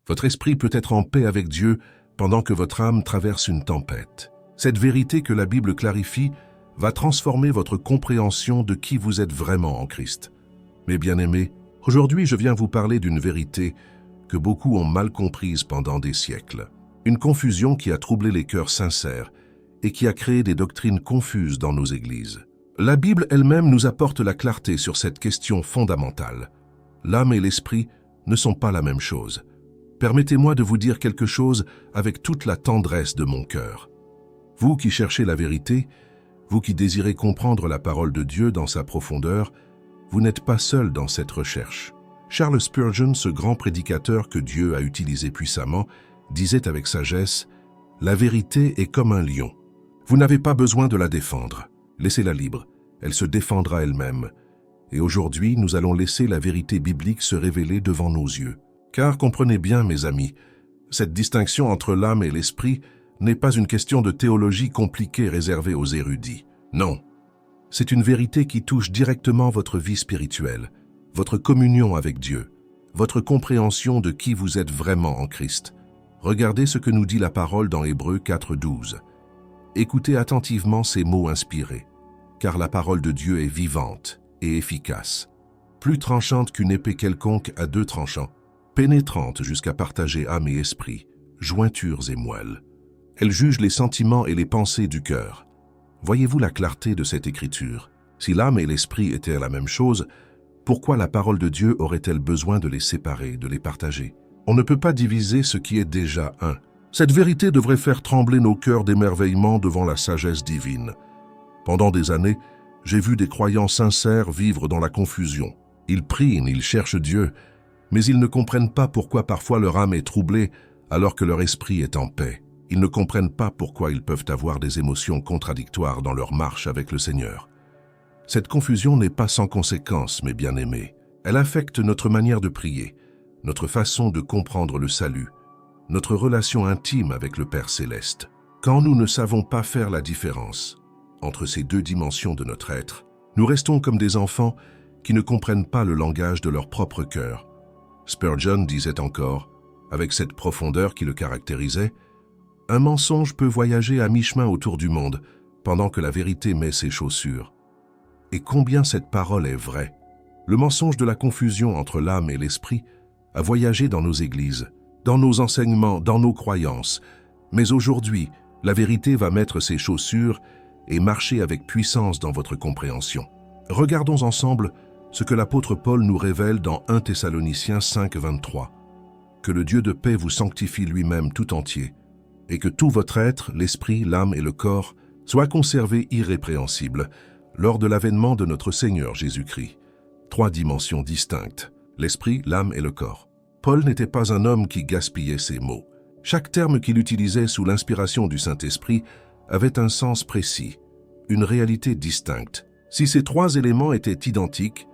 Votre esprit peut être en paix avec Dieu pendant que votre âme traverse une tempête. Cette vérité que la Bible clarifie va transformer votre compréhension de qui vous êtes vraiment en Christ. Mes bien-aimés, aujourd'hui je viens vous parler d'une vérité que beaucoup ont mal comprise pendant des siècles. Une confusion qui a troublé les cœurs sincères et qui a créé des doctrines confuses dans nos églises. La Bible elle-même nous apporte la clarté sur cette question fondamentale. L'âme et l'esprit ne sont pas la même chose. Permettez-moi de vous dire quelque chose avec toute la tendresse de mon cœur. Vous qui cherchez la vérité, vous qui désirez comprendre la parole de Dieu dans sa profondeur, vous n'êtes pas seul dans cette recherche. Charles Spurgeon, ce grand prédicateur que Dieu a utilisé puissamment, disait avec sagesse « La vérité est comme un lion. Vous n'avez pas besoin de la défendre. Laissez-la libre. Elle se défendra elle-même. » Et aujourd'hui, nous allons laisser la vérité biblique se révéler devant nos yeux. Car comprenez bien, mes amis, cette distinction entre l'âme et l'esprit n'est pas une question de théologie compliquée réservée aux érudits. Non, c'est une vérité qui touche directement votre vie spirituelle, votre communion avec Dieu, votre compréhension de qui vous êtes vraiment en Christ. Regardez ce que nous dit la parole dans Hébreux 4:12. Écoutez attentivement ces mots inspirés, car la parole de Dieu est vivante et efficace, plus tranchante qu'une épée quelconque à deux tranchants, pénétrante jusqu'à partager âme et esprit, jointures et moelles. Elle juge les sentiments et les pensées du cœur. Voyez-vous la clarté de cette écriture? Si l'âme et l'esprit étaient la même chose, pourquoi la parole de Dieu aurait-elle besoin de les séparer, de les partager? On ne peut pas diviser ce qui est déjà un. Cette vérité devrait faire trembler nos cœurs d'émerveillement devant la sagesse divine. Pendant des années, j'ai vu des croyants sincères vivre dans la confusion. Ils prient, ils cherchent Dieu, mais ils ne comprennent pas pourquoi parfois leur âme est troublée alors que leur esprit est en paix. Ils ne comprennent pas pourquoi ils peuvent avoir des émotions contradictoires dans leur marche avec le Seigneur. Cette confusion n'est pas sans conséquence, mes bien-aimés. Elle affecte notre manière de prier, notre façon de comprendre le salut, notre relation intime avec le Père Céleste. Quand nous ne savons pas faire la différence entre ces deux dimensions de notre être, nous restons comme des enfants qui ne comprennent pas le langage de leur propre cœur. Spurgeon disait encore, avec cette profondeur qui le caractérisait, « Un mensonge peut voyager à mi-chemin autour du monde, pendant que la vérité met ses chaussures. » Et combien cette parole est vraie. Le mensonge de la confusion entre l'âme et l'esprit a voyagé dans nos églises, dans nos enseignements, dans nos croyances. Mais aujourd'hui, la vérité va mettre ses chaussures et marcher avec puissance dans votre compréhension. Regardons ensemble ce que l'apôtre Paul nous révèle dans 1 Thessaloniciens 5:23. Que le Dieu de paix vous sanctifie lui-même tout entier, et que tout votre être, l'esprit, l'âme et le corps, soient conservés irrépréhensibles lors de l'avènement de notre Seigneur Jésus-Christ. Trois dimensions distinctes, l'esprit, l'âme et le corps. Paul n'était pas un homme qui gaspillait ses mots. Chaque terme qu'il utilisait sous l'inspiration du Saint-Esprit avait un sens précis, une réalité distincte. Si ces trois éléments étaient identiques,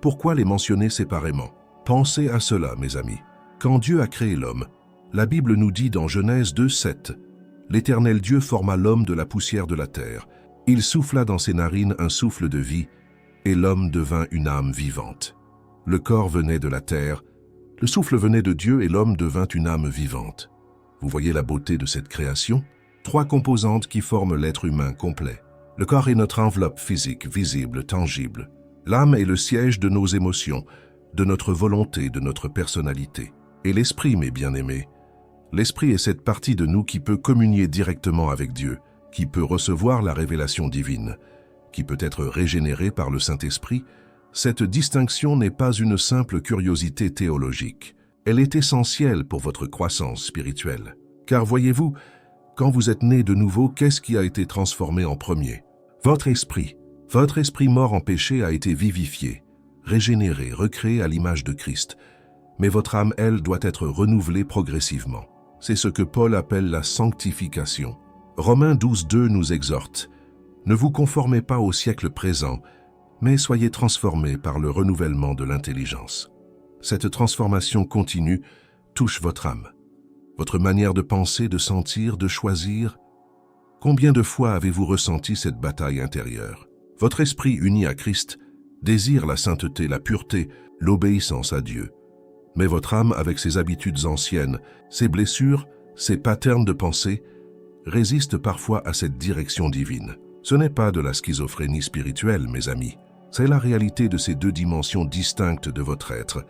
pourquoi les mentionner séparément? Pensez à cela, mes amis. Quand Dieu a créé l'homme, la Bible nous dit dans Genèse 2:7, « L'Éternel Dieu forma l'homme de la poussière de la terre. Il souffla dans ses narines un souffle de vie, et l'homme devint une âme vivante. » Le corps venait de la terre, le souffle venait de Dieu et l'homme devint une âme vivante. Vous voyez la beauté de cette création? Trois composantes qui forment l'être humain complet. Le corps est notre enveloppe physique, visible, tangible. L'âme est le siège de nos émotions, de notre volonté, de notre personnalité. Et l'esprit, mes bien-aimés, l'esprit est cette partie de nous qui peut communier directement avec Dieu, qui peut recevoir la révélation divine, qui peut être régénéré par le Saint-Esprit. Cette distinction n'est pas une simple curiosité théologique. Elle est essentielle pour votre croissance spirituelle. Car voyez-vous, quand vous êtes né de nouveau, qu'est-ce qui a été transformé en premier? Votre esprit. Votre esprit mort en péché a été vivifié, régénéré, recréé à l'image de Christ. Mais votre âme, elle, doit être renouvelée progressivement. C'est ce que Paul appelle la sanctification. Romains 12:2 nous exhorte « Ne vous conformez pas au siècle présent, mais soyez transformés par le renouvellement de l'intelligence. » Cette transformation continue touche votre âme, votre manière de penser, de sentir, de choisir. Combien de fois avez-vous ressenti cette bataille intérieure? Votre esprit uni à Christ désire la sainteté, la pureté, l'obéissance à Dieu. Mais votre âme, avec ses habitudes anciennes, ses blessures, ses patterns de pensée, résiste parfois à cette direction divine. Ce n'est pas de la schizophrénie spirituelle, mes amis. C'est la réalité de ces deux dimensions distinctes de votre être.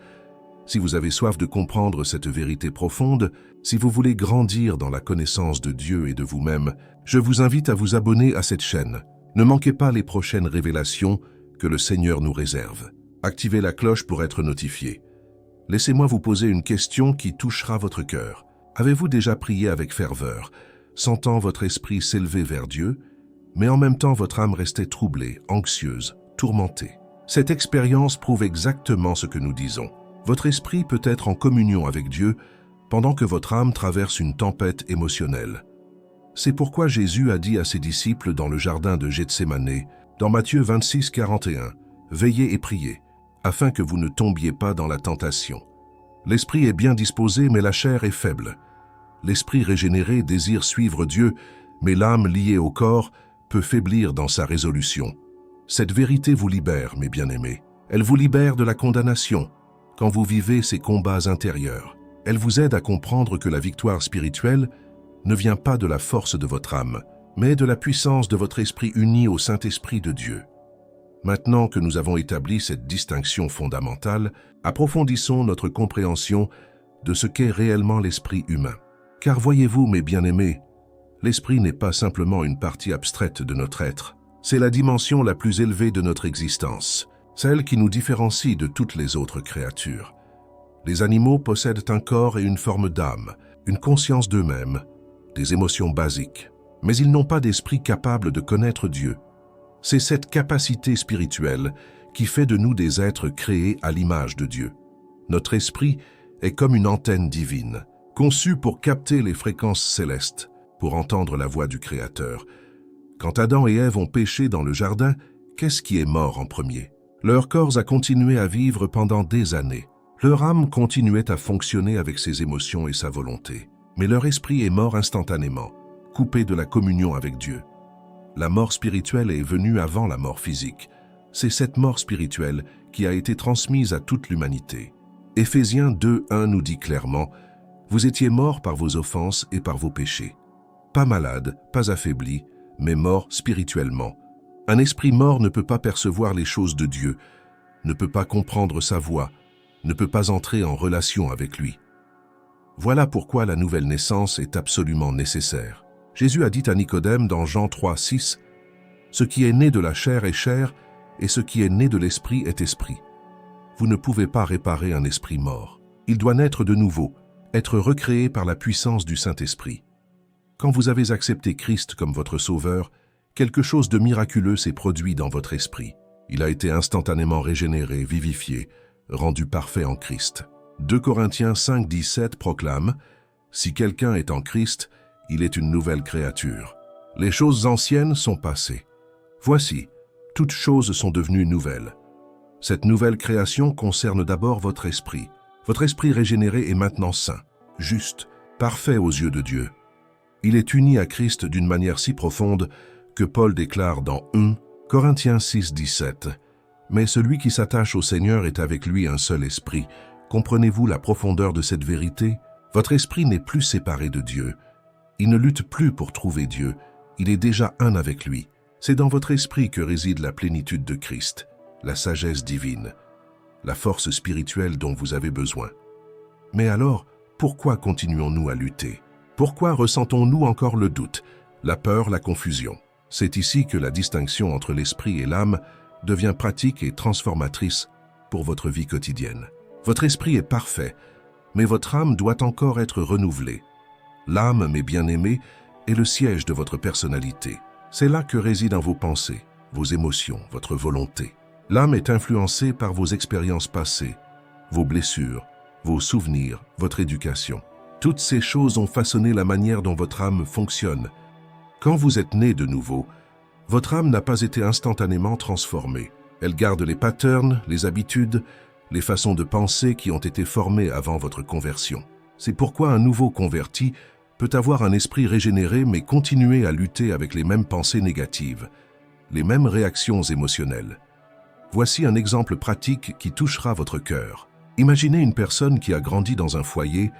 Si vous avez soif de comprendre cette vérité profonde, si vous voulez grandir dans la connaissance de Dieu et de vous-même, je vous invite à vous abonner à cette chaîne. Ne manquez pas les prochaines révélations que le Seigneur nous réserve. Activez la cloche pour être notifié. Laissez-moi vous poser une question qui touchera votre cœur. Avez-vous déjà prié avec ferveur, sentant votre esprit s'élever vers Dieu, mais en même temps votre âme restait troublée, anxieuse, tourmentée? Cette expérience prouve exactement ce que nous disons. Votre esprit peut être en communion avec Dieu pendant que votre âme traverse une tempête émotionnelle. C'est pourquoi Jésus a dit à ses disciples dans le jardin de Gethsémanée, dans Matthieu 26, 41, « Veillez et priez, afin que vous ne tombiez pas dans la tentation. L'esprit est bien disposé, mais la chair est faible. L'esprit régénéré désire suivre Dieu, mais l'âme liée au corps peut faiblir dans sa résolution. Cette vérité vous libère, mes bien-aimés. Elle vous libère de la condamnation quand vous vivez ces combats intérieurs. Elle vous aide à comprendre que la victoire spirituelle ne vient pas de la force de votre âme, mais de la puissance de votre esprit uni au Saint-Esprit de Dieu. Maintenant que nous avons établi cette distinction fondamentale, approfondissons notre compréhension de ce qu'est réellement l'esprit humain. Car voyez-vous, mes bien-aimés, l'esprit n'est pas simplement une partie abstraite de notre être. C'est la dimension la plus élevée de notre existence, celle qui nous différencie de toutes les autres créatures. Les animaux possèdent un corps et une forme d'âme, une conscience d'eux-mêmes, des émotions basiques. Mais ils n'ont pas d'esprit capable de connaître Dieu. C'est cette capacité spirituelle qui fait de nous des êtres créés à l'image de Dieu. Notre esprit est comme une antenne divine, conçue pour capter les fréquences célestes, pour entendre la voix du Créateur. Quand Adam et Ève ont péché dans le jardin, qu'est-ce qui est mort en premier? Leur corps a continué à vivre pendant des années. Leur âme continuait à fonctionner avec ses émotions et sa volonté. Mais leur esprit est mort instantanément, coupé de la communion avec Dieu. La mort spirituelle est venue avant la mort physique. C'est cette mort spirituelle qui a été transmise à toute l'humanité. Éphésiens 2:1 nous dit clairement « Vous étiez morts par vos offenses et par vos péchés. Pas malades, pas affaiblis, mais morts spirituellement. Un esprit mort ne peut pas percevoir les choses de Dieu, ne peut pas comprendre sa voix, ne peut pas entrer en relation avec lui. Voilà pourquoi la nouvelle naissance est absolument nécessaire. Jésus a dit à Nicodème dans Jean 3:6, « Ce qui est né de la chair est chair, et ce qui est né de l'esprit est esprit. Vous ne pouvez pas réparer un esprit mort. Il doit naître de nouveau, être recréé par la puissance du Saint-Esprit. Quand vous avez accepté Christ comme votre Sauveur, quelque chose de miraculeux s'est produit dans votre esprit. Il a été instantanément régénéré, vivifié, rendu parfait en Christ. 2 Corinthiens 5:17 proclame « Si quelqu'un est en Christ, il est une nouvelle créature. Les choses anciennes sont passées. Voici, toutes choses sont devenues nouvelles. » Cette nouvelle création concerne d'abord votre esprit. Votre esprit régénéré est maintenant saint, juste, parfait aux yeux de Dieu. Il est uni à Christ d'une manière si profonde que Paul déclare dans 1 Corinthiens 6:17 « Mais celui qui s'attache au Seigneur est avec lui un seul esprit. Comprenez-vous la profondeur de cette vérité? Votre esprit n'est plus séparé de Dieu. Il ne lutte plus pour trouver Dieu. Il est déjà un avec lui. C'est dans votre esprit que réside la plénitude de Christ, la sagesse divine, la force spirituelle dont vous avez besoin. Mais alors, pourquoi continuons-nous à lutter? Pourquoi ressentons-nous encore le doute, la peur, la confusion? C'est ici que la distinction entre l'esprit et l'âme devient pratique et transformatrice pour votre vie quotidienne. Votre esprit est parfait, mais votre âme doit encore être renouvelée. L'âme, mes bien-aimés, est le siège de votre personnalité. C'est là que résident vos pensées, vos émotions, votre volonté. L'âme est influencée par vos expériences passées, vos blessures, vos souvenirs, votre éducation. Toutes ces choses ont façonné la manière dont votre âme fonctionne. Quand vous êtes né de nouveau, votre âme n'a pas été instantanément transformée. Elle garde les patterns, les habitudes, les façons de penser qui ont été formées avant votre conversion. C'est pourquoi un nouveau converti peut avoir un esprit régénéré mais continuer à lutter avec les mêmes pensées négatives, les mêmes réactions émotionnelles. Voici un exemple pratique qui touchera votre cœur. Imaginez une personne qui a grandi dans un foyer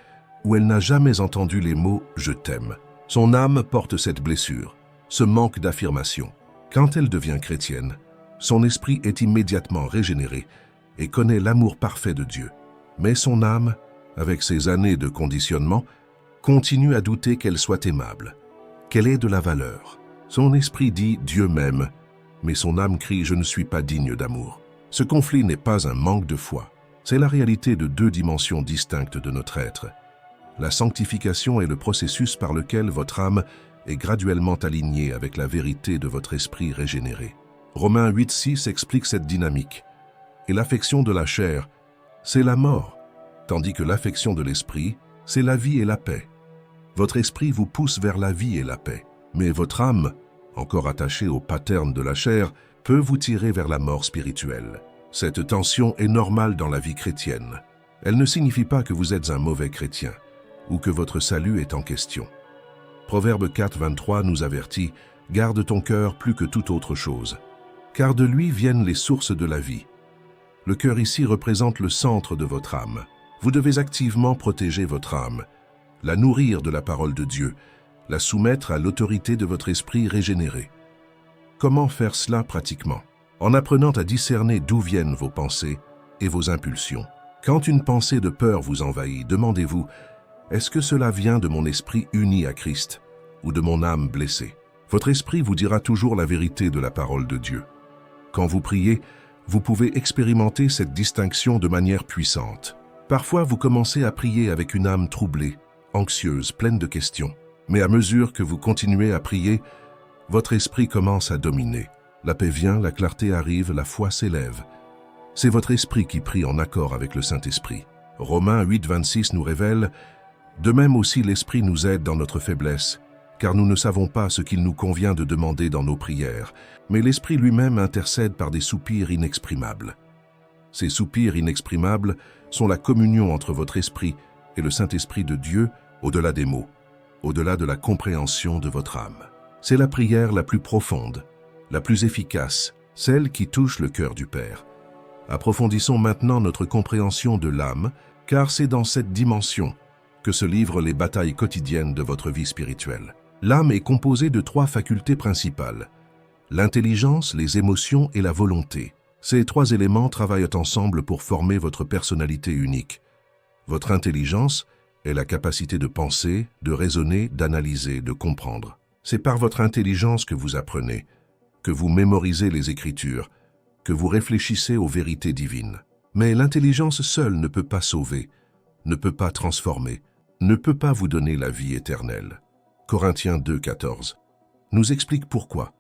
où elle n'a jamais entendu les mots « je t'aime ». Son âme porte cette blessure, ce manque d'affirmation. Quand elle devient chrétienne, son esprit est immédiatement régénéré et connaît l'amour parfait de Dieu. Mais son âme, avec ses années de conditionnement, continue à douter qu'elle soit aimable, qu'elle ait de la valeur. Son esprit dit « Dieu m'aime », mais son âme crie « Je ne suis pas digne d'amour ». Ce conflit n'est pas un manque de foi, c'est la réalité de deux dimensions distinctes de notre être. La sanctification est le processus par lequel votre âme est graduellement alignée avec la vérité de votre esprit régénéré. Romains 8,6 explique cette dynamique. Et l'affection de la chair, c'est la mort, tandis que l'affection de l'esprit, c'est la vie et la paix. Votre esprit vous pousse vers la vie et la paix, mais votre âme, encore attachée au pattern de la chair, peut vous tirer vers la mort spirituelle. Cette tension est normale dans la vie chrétienne. Elle ne signifie pas que vous êtes un mauvais chrétien ou que votre salut est en question. Proverbe 4,23 nous avertit « Garde ton cœur plus que toute autre chose, car de lui viennent les sources de la vie. » Le cœur ici représente le centre de votre âme. Vous devez activement protéger votre âme, la nourrir de la parole de Dieu, la soumettre à l'autorité de votre esprit régénéré. Comment faire cela pratiquement? En apprenant à discerner d'où viennent vos pensées et vos impulsions. Quand une pensée de peur vous envahit, demandez-vous « Est-ce que cela vient de mon esprit uni à Christ ou de mon âme blessée ?» Votre esprit vous dira toujours la vérité de la parole de Dieu. Quand vous priez, vous pouvez expérimenter cette distinction de manière puissante. Parfois, vous commencez à prier avec une âme troublée, anxieuse, pleine de questions. Mais à mesure que vous continuez à prier, votre esprit commence à dominer. La paix vient, la clarté arrive, la foi s'élève. C'est votre esprit qui prie en accord avec le Saint-Esprit. Romains 8,26 nous révèle « De même aussi l'Esprit nous aide dans notre faiblesse, car nous ne savons pas ce qu'il nous convient de demander dans nos prières, mais l'Esprit lui-même intercède par des soupirs inexprimables. » Ces soupirs inexprimables sont la communion entre votre esprit et le Saint-Esprit de Dieu au-delà des mots, au-delà de la compréhension de votre âme. C'est la prière la plus profonde, la plus efficace, celle qui touche le cœur du Père. Approfondissons maintenant notre compréhension de l'âme, car c'est dans cette dimension que se livrent les batailles quotidiennes de votre vie spirituelle. L'âme est composée de 3 facultés principales, l'intelligence, les émotions et la volonté. Ces 3 éléments travaillent ensemble pour former votre personnalité unique. Votre intelligence est la capacité de penser, de raisonner, d'analyser, de comprendre. C'est par votre intelligence que vous apprenez, que vous mémorisez les Écritures, que vous réfléchissez aux vérités divines. Mais l'intelligence seule ne peut pas sauver, ne peut pas transformer, ne peut pas vous donner la vie éternelle. Corinthiens 2,14 nous explique pourquoi.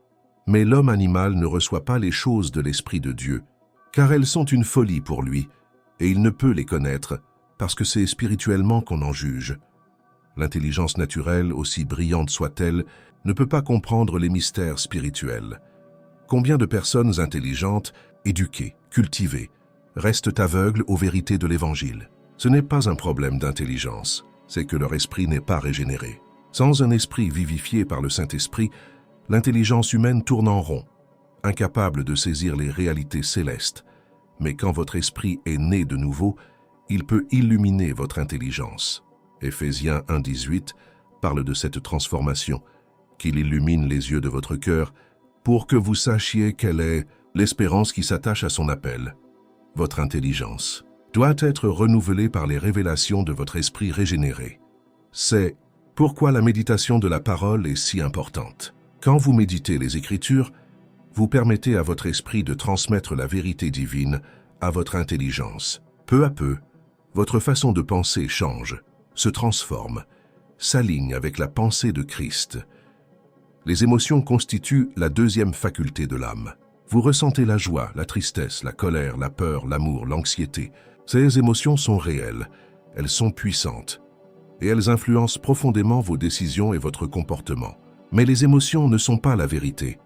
Mais l'homme animal ne reçoit pas les choses de l'Esprit de Dieu, car elles sont une folie pour lui, et il ne peut les connaître, parce que c'est spirituellement qu'on en juge. L'intelligence naturelle, aussi brillante soit-elle, ne peut pas comprendre les mystères spirituels. Combien de personnes intelligentes, éduquées, cultivées, restent aveugles aux vérités de l'Évangile? Ce n'est pas un problème d'intelligence, c'est que leur esprit n'est pas régénéré. Sans un esprit vivifié par le Saint-Esprit, l'intelligence humaine tourne en rond, incapable de saisir les réalités célestes. Mais quand votre esprit est né de nouveau, il peut illuminer votre intelligence. Éphésiens 1,18 parle de cette transformation, qu'il illumine les yeux de votre cœur pour que vous sachiez quelle est l'espérance qui s'attache à son appel. Votre intelligence doit être renouvelée par les révélations de votre esprit régénéré. C'est pourquoi la méditation de la parole est si importante. Quand vous méditez les Écritures, vous permettez à votre esprit de transmettre la vérité divine à votre intelligence. Peu à peu, votre façon de penser change, se transforme, s'aligne avec la pensée de Christ. Les émotions constituent la 2e faculté de l'âme. Vous ressentez la joie, la tristesse, la colère, la peur, l'amour, l'anxiété. Ces émotions sont réelles, elles sont puissantes, et elles influencent profondément vos décisions et votre comportement. Mais les émotions ne sont pas la vérité.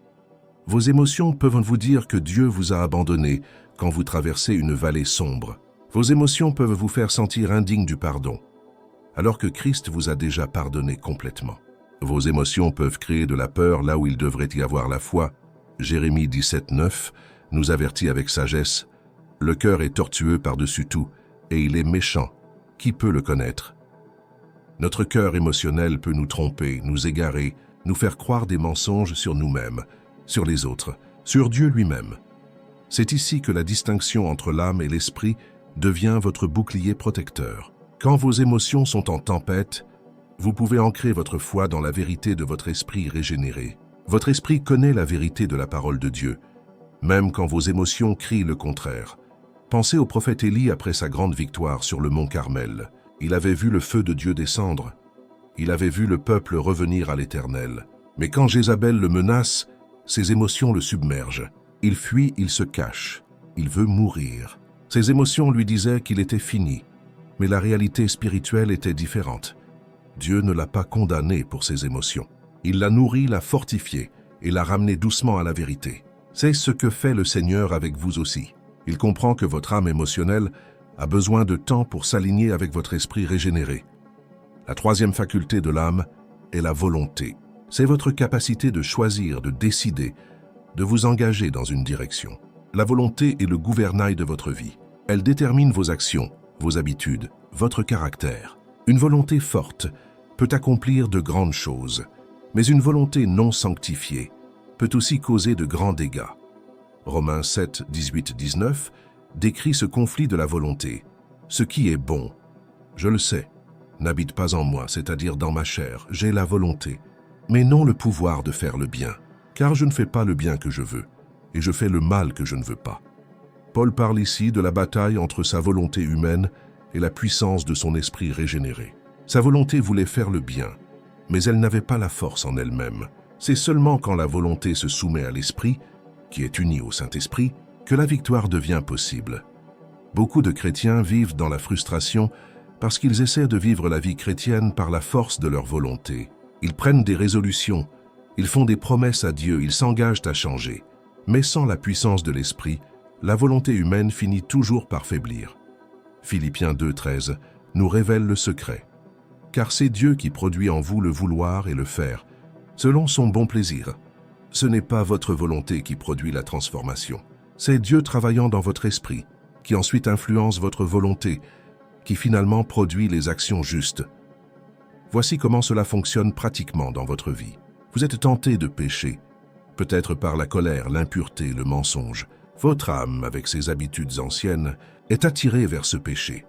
Vos émotions peuvent vous dire que Dieu vous a abandonné quand vous traversez une vallée sombre. Vos émotions peuvent vous faire sentir indigne du pardon, alors que Christ vous a déjà pardonné complètement. Vos émotions peuvent créer de la peur là où il devrait y avoir la foi. Jérémie 17,9 nous avertit avec sagesse « Le cœur est tortueux par-dessus tout, et il est méchant. Qui peut le connaître? Notre cœur émotionnel peut nous tromper, nous égarer, nous faire croire des mensonges sur nous-mêmes, sur les autres, sur Dieu lui-même. C'est ici que la distinction entre l'âme et l'esprit devient votre bouclier protecteur. Quand vos émotions sont en tempête, vous pouvez ancrer votre foi dans la vérité de votre esprit régénéré. Votre esprit connaît la vérité de la parole de Dieu, même quand vos émotions crient le contraire. Pensez au prophète Élie après sa grande victoire sur le mont Carmel. Il avait vu le feu de Dieu descendre. Il avait vu le peuple revenir à l'Éternel. Mais quand Jézabel le menace, ses émotions le submergent. Il fuit, il se cache. Il veut mourir. Ses émotions lui disaient qu'il était fini. Mais la réalité spirituelle était différente. Dieu ne l'a pas condamné pour ses émotions. Il l'a nourri, l'a fortifié et l'a ramené doucement à la vérité. C'est ce que fait le Seigneur avec vous aussi. Il comprend que votre âme émotionnelle a besoin de temps pour s'aligner avec votre esprit régénéré. La troisième faculté de l'âme est la volonté. C'est votre capacité de choisir, de décider, de vous engager dans une direction. La volonté est le gouvernail de votre vie. Elle détermine vos actions, vos habitudes, votre caractère. Une volonté forte peut accomplir de grandes choses, mais une volonté non sanctifiée peut aussi causer de grands dégâts. Romains 7, 18, 19 décrit ce conflit de la volonté. Ce qui est bon, je le sais, n'habite pas en moi, c'est-à-dire dans ma chair, j'ai la volonté, mais non le pouvoir de faire le bien, car je ne fais pas le bien que je veux, et je fais le mal que je ne veux pas. Paul parle ici de la bataille entre sa volonté humaine et la puissance de son esprit régénéré. Sa volonté voulait faire le bien, mais elle n'avait pas la force en elle-même. C'est seulement quand la volonté se soumet à l'esprit, qui est uni au Saint-Esprit, que la victoire devient possible. Beaucoup de chrétiens vivent dans la frustration parce qu'ils essaient de vivre la vie chrétienne par la force de leur volonté. Ils prennent des résolutions, ils font des promesses à Dieu, ils s'engagent à changer. Mais sans la puissance de l'esprit, la volonté humaine finit toujours par faiblir. Philippiens 2,13 nous révèle le secret. Car c'est Dieu qui produit en vous le vouloir et le faire, selon son bon plaisir. Ce n'est pas votre volonté qui produit la transformation. C'est Dieu travaillant dans votre esprit, qui ensuite influence votre volonté, qui finalement produit les actions justes. Voici comment cela fonctionne pratiquement dans votre vie. Vous êtes tenté de pécher, peut-être par la colère, l'impureté, le mensonge. Votre âme, avec ses habitudes anciennes, est attirée vers ce péché.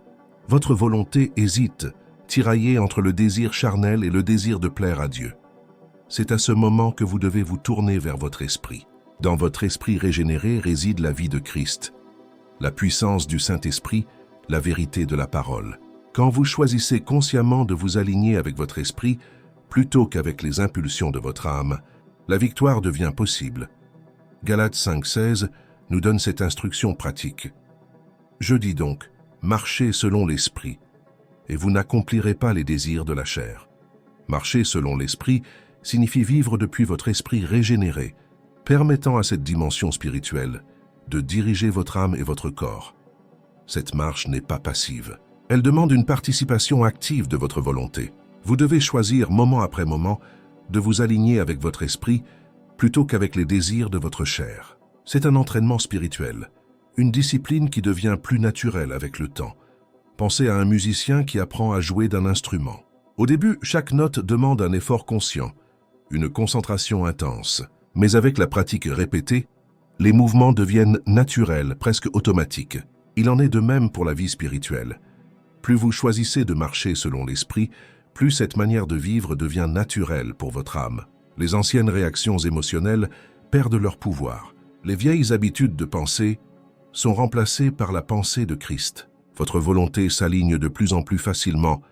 Votre volonté hésite, tiraillée entre le désir charnel et le désir de plaire à Dieu. C'est à ce moment que vous devez vous tourner vers votre esprit. Dans votre esprit régénéré réside la vie de Christ, la puissance du Saint-Esprit, la vérité de la parole. Quand vous choisissez consciemment de vous aligner avec votre esprit, plutôt qu'avec les impulsions de votre âme, la victoire devient possible. Galates 5,16 nous donne cette instruction pratique. Je dis donc, marchez selon l'esprit, et vous n'accomplirez pas les désirs de la chair. Marcher selon l'esprit signifie vivre depuis votre esprit régénéré, permettant à cette dimension spirituelle de diriger votre âme et votre corps. Cette marche n'est pas passive. Elle demande une participation active de votre volonté. Vous devez choisir moment après moment de vous aligner avec votre esprit plutôt qu'avec les désirs de votre chair. C'est un entraînement spirituel, une discipline qui devient plus naturelle avec le temps. Pensez à un musicien qui apprend à jouer d'un instrument. Au début, chaque note demande un effort conscient, une concentration intense. Mais avec la pratique répétée, les mouvements deviennent naturels, presque automatiques. Il en est de même pour la vie spirituelle. Plus vous choisissez de marcher selon l'esprit, plus cette manière de vivre devient naturelle pour votre âme. Les anciennes réactions émotionnelles perdent leur pouvoir. Les vieilles habitudes de pensée sont remplacées par la pensée de Christ. Votre volonté s'aligne de plus en plus facilement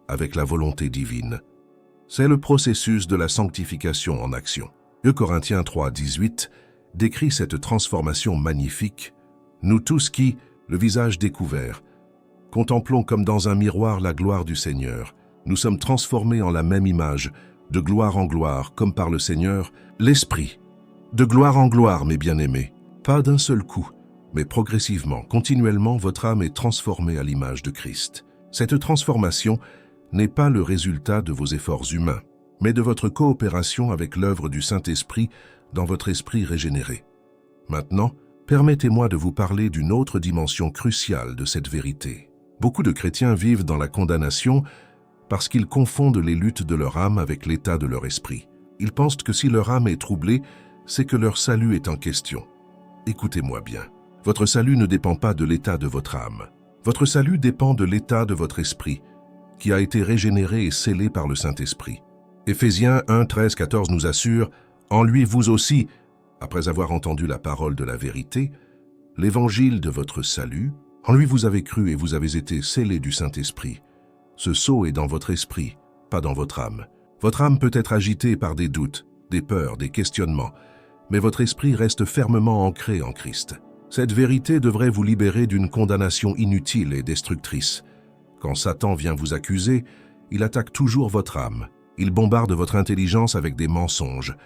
avec la volonté divine. C'est le processus de la sanctification en action. 2 Corinthiens 3, 18 décrit cette transformation magnifique. Nous tous qui, le visage découvert, contemplons comme dans un miroir la gloire du Seigneur. Nous sommes transformés en la même image, de gloire en gloire, comme par le Seigneur, l'Esprit. De gloire en gloire, mes bien-aimés, pas d'un seul coup, mais progressivement, continuellement, votre âme est transformée à l'image de Christ. Cette transformation n'est pas le résultat de vos efforts humains, mais de votre coopération avec l'œuvre du Saint-Esprit dans votre esprit régénéré. Maintenant, permettez-moi de vous parler d'une autre dimension cruciale de cette vérité. Beaucoup de chrétiens vivent dans la condamnation parce qu'ils confondent les luttes de leur âme avec l'état de leur esprit. Ils pensent que si leur âme est troublée, c'est que leur salut est en question. Écoutez-moi bien. Votre salut ne dépend pas de l'état de votre âme. Votre salut dépend de l'état de votre esprit, qui a été régénéré et scellé par le Saint-Esprit. Éphésiens 1, 13, 14 nous assure « En lui vous aussi, après avoir entendu la parole de la vérité, l'évangile de votre salut, en lui vous avez cru et vous avez été scellés du Saint-Esprit. Ce sceau est dans votre esprit, pas dans votre âme. Votre âme peut être agitée par des doutes, des peurs, des questionnements, mais votre esprit reste fermement ancré en Christ. Cette vérité devrait vous libérer d'une condamnation inutile et destructrice. Quand Satan vient vous accuser, il attaque toujours votre âme. Il bombarde votre intelligence avec des mensonges.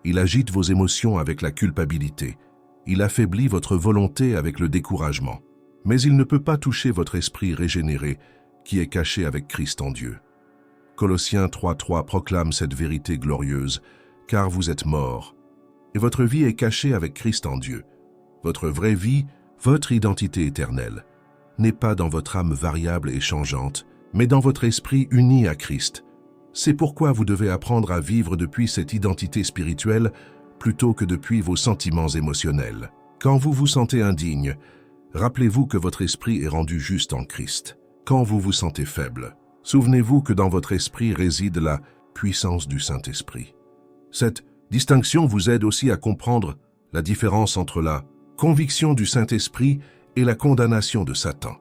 Il agite vos émotions avec la culpabilité. Il affaiblit votre volonté avec le découragement. Mais il ne peut pas toucher votre esprit régénéré, qui est caché avec Christ en Dieu. Colossiens 3.3 proclame cette vérité glorieuse, car vous êtes morts, et votre vie est cachée avec Christ en Dieu. Votre vraie vie, votre identité éternelle, n'est pas dans votre âme variable et changeante, mais dans votre esprit uni à Christ. C'est pourquoi vous devez apprendre à vivre depuis cette identité spirituelle plutôt que depuis vos sentiments émotionnels. Quand vous vous sentez indigne, rappelez-vous que votre esprit est rendu juste en Christ. Quand vous vous sentez faible, souvenez-vous que dans votre esprit réside la puissance du Saint-Esprit. Cette distinction vous aide aussi à comprendre la différence entre la conviction du Saint-Esprit et la condamnation de Satan.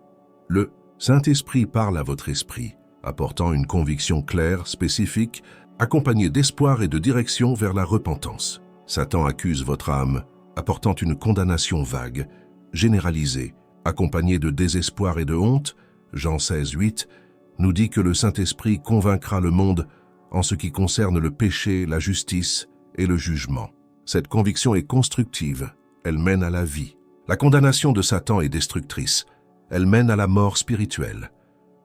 Le Saint-Esprit parle à votre esprit, apportant une conviction claire, spécifique, accompagnée d'espoir et de direction vers la repentance. Satan accuse votre âme, apportant une condamnation vague, généralisée, accompagnée de désespoir et de honte. Jean 16, 8 nous dit que le Saint-Esprit convaincra le monde en ce qui concerne le péché, la justice et le jugement. Cette conviction est constructive, elle mène à la vie. La condamnation de Satan est destructrice, elle mène à la mort spirituelle.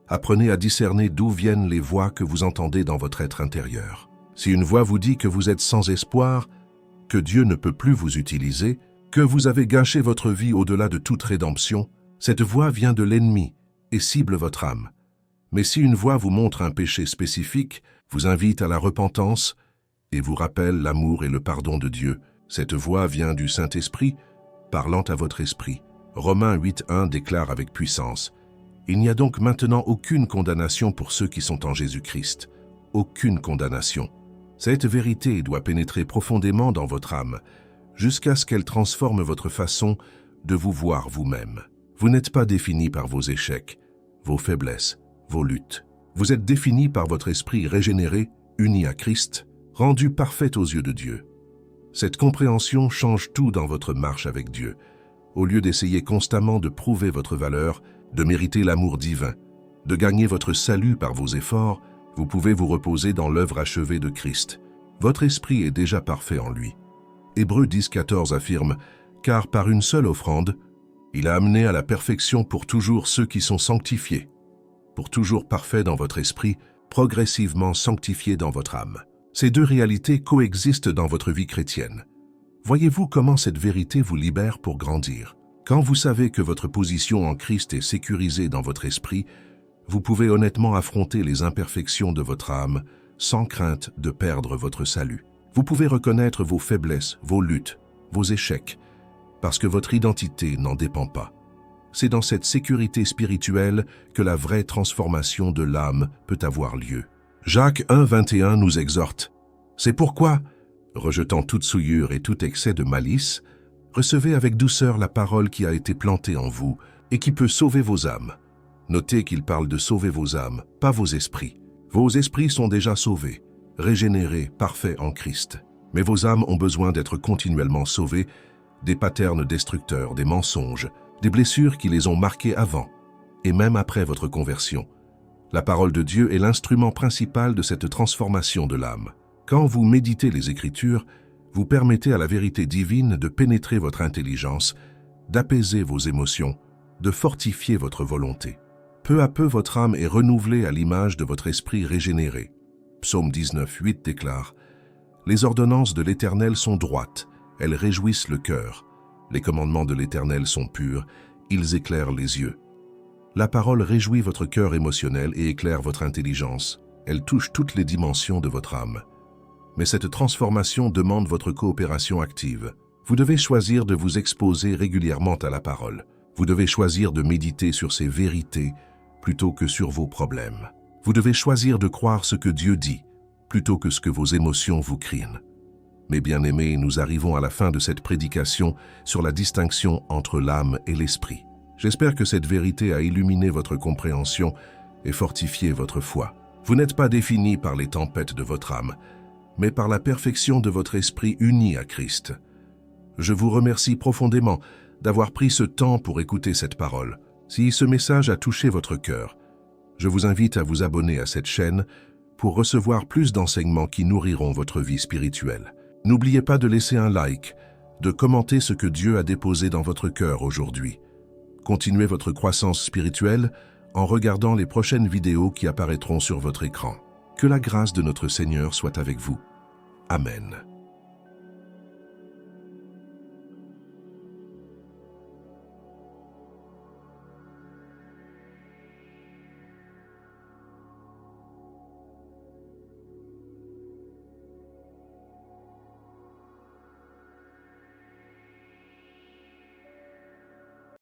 Apprenez à discerner d'où viennent les voix que vous entendez dans votre être intérieur. Si une voix vous dit que vous êtes sans espoir, que Dieu ne peut plus vous utiliser, que vous avez gâché votre vie au-delà de toute rédemption, cette voix vient de l'ennemi et cible votre âme. Mais si une voix vous montre un péché spécifique, vous invite à la repentance et vous rappelle l'amour et le pardon de Dieu, cette voix vient du Saint-Esprit, parlant à votre esprit. Romains 8.1 déclare avec puissance « Il n'y a donc maintenant aucune condamnation pour ceux qui sont en Jésus-Christ. Aucune condamnation. » Cette vérité doit pénétrer profondément dans votre âme, jusqu'à ce qu'elle transforme votre façon de vous voir vous-même. Vous n'êtes pas défini par vos échecs, vos faiblesses, vos luttes. Vous êtes défini par votre esprit régénéré, uni à Christ, rendu parfait aux yeux de Dieu. Cette compréhension change tout dans votre marche avec Dieu. Au lieu d'essayer constamment de prouver votre valeur, de mériter l'amour divin, de gagner votre salut par vos efforts, vous pouvez vous reposer dans l'œuvre achevée de Christ. Votre esprit est déjà parfait en lui. Hébreux 10.14 affirme « Car par une seule offrande, il a amené à la perfection pour toujours ceux qui sont sanctifiés. » Pour toujours parfait dans votre esprit, progressivement sanctifié dans votre âme. Ces deux réalités coexistent dans votre vie chrétienne. Voyez-vous comment cette vérité vous libère pour grandir? Quand vous savez que votre position en Christ est sécurisée dans votre esprit, vous pouvez honnêtement affronter les imperfections de votre âme sans crainte de perdre votre salut. Vous pouvez reconnaître vos faiblesses, vos luttes, vos échecs, parce que votre identité n'en dépend pas. C'est dans cette sécurité spirituelle que la vraie transformation de l'âme peut avoir lieu. Jacques 1.21 nous exhorte. C'est pourquoi, rejetant toute souillure et tout excès de malice, recevez avec douceur la parole qui a été plantée en vous et qui peut sauver vos âmes. Notez qu'il parle de sauver vos âmes, pas vos esprits. Vos esprits sont déjà sauvés, régénérés, parfaits en Christ. Mais vos âmes ont besoin d'être continuellement sauvées des patterns destructeurs, des mensonges, des blessures qui les ont marquées avant et même après votre conversion. La parole de Dieu est l'instrument principal de cette transformation de l'âme. Quand vous méditez les Écritures, vous permettez à la vérité divine de pénétrer votre intelligence, d'apaiser vos émotions, de fortifier votre volonté. Peu à peu, votre âme est renouvelée à l'image de votre esprit régénéré. Psaume 19.8 déclare « Les ordonnances de l'Éternel sont droites, elles réjouissent le cœur. Les commandements de l'Éternel sont purs, ils éclairent les yeux. » La parole réjouit votre cœur émotionnel et éclaire votre intelligence. Elle touche toutes les dimensions de votre âme. Mais cette transformation demande votre coopération active. Vous devez choisir de vous exposer régulièrement à la parole. Vous devez choisir de méditer sur ces vérités plutôt que sur vos problèmes. Vous devez choisir de croire ce que Dieu dit plutôt que ce que vos émotions vous crient. Mes bien-aimés, nous arrivons à la fin de cette prédication sur la distinction entre l'âme et l'esprit. J'espère que cette vérité a illuminé votre compréhension et fortifié votre foi. Vous n'êtes pas défini par les tempêtes de votre âme, mais par la perfection de votre esprit uni à Christ. Je vous remercie profondément d'avoir pris ce temps pour écouter cette parole. Si ce message a touché votre cœur, je vous invite à vous abonner à cette chaîne pour recevoir plus d'enseignements qui nourriront votre vie spirituelle. N'oubliez pas de laisser un like, de commenter ce que Dieu a déposé dans votre cœur aujourd'hui. Continuez votre croissance spirituelle en regardant les prochaines vidéos qui apparaîtront sur votre écran. Que la grâce de notre Seigneur soit avec vous. Amen.